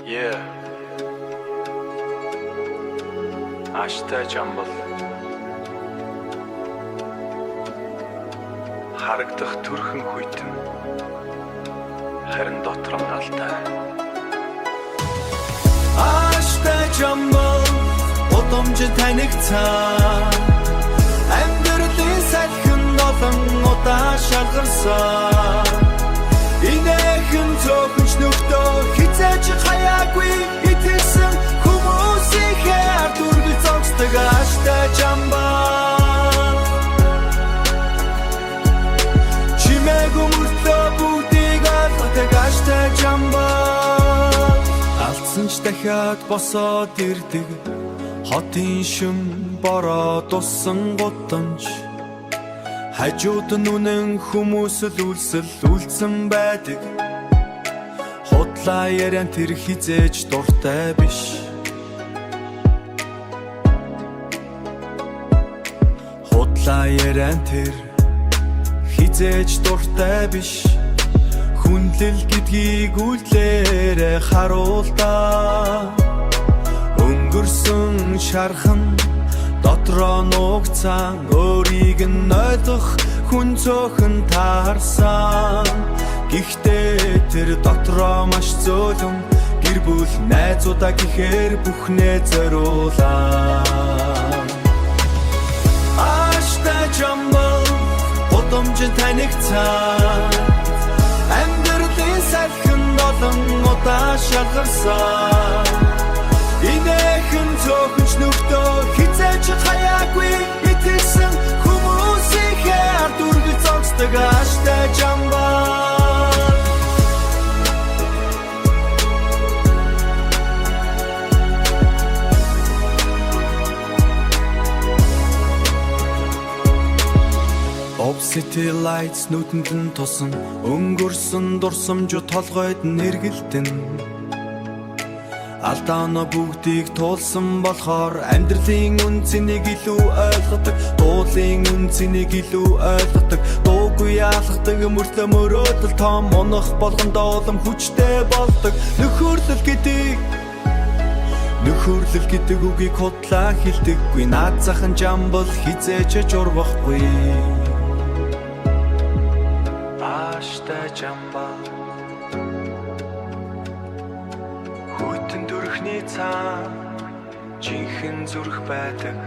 Yeah. Аштай жамбал. Харагдах төрхөн хүйтэн. Харин дотор нь алтай. Аштай жамбал удамж танигцаа. Амьдралын салхин олон удаа шалгарсан. Инэхэн цогч нүхтөө хизээч хаяагүй итсэн хүмүүсийнхээ дүргэл зогсдог аштай жамбал. Чимээг өмөртөө бүгдийг алгадаг аштай жамбал. Алдсан ч дахиад босоод ирдэг хотын шим бороо туссан гутамж. Хажууд нь үнэн хүмүүсэл үлдсэн байдаг. Худлаа яриан тэр хизээж дуртай биш. Худлаа яриан тэр хизээж дуртай биш. Хүндлэл гэдгийг үйлдэлээр харуулдаа. Өнгөрсөн шархан дотроо нуугцаан өөрийг нь ойлгох хүн цөөхөн таарсан. Гэхдээ тэр дотроо маш зөөлөн гэр бүл найзуудаа гэхээр бүхнээ зориулаа. Аштай жамбал удамж танигцаа. Амьдралын салхин олон удаа шалгарсан. Инэхэн цөөхөж нүхтөө хизээч хаяагүй итсэн хүмүүсийнхээ дүргэл зогсдог аштай жамбал. City lights нүдэнд нь тусан өнгөрсөн дурсамжууд толгойд нь эргэлдэн. Алдааны бүгдийг туулсан болохоор амьдралын үнцнийг илүү ойлгодог, дуулын үнцнийг илүү ойлгодог, дуугүй яалахдаг мөртлөө мөрөөдөл том унах болгондоо улам хүчтэй болдог. Нөхөрлөл гэдэг үгийг худлаа хэлдэггүй, наад захын жамбал хизээч журвахгүй. Аштай жамбал хүйтэн дүрхний цаан жинхэнэ зүрх байдаг.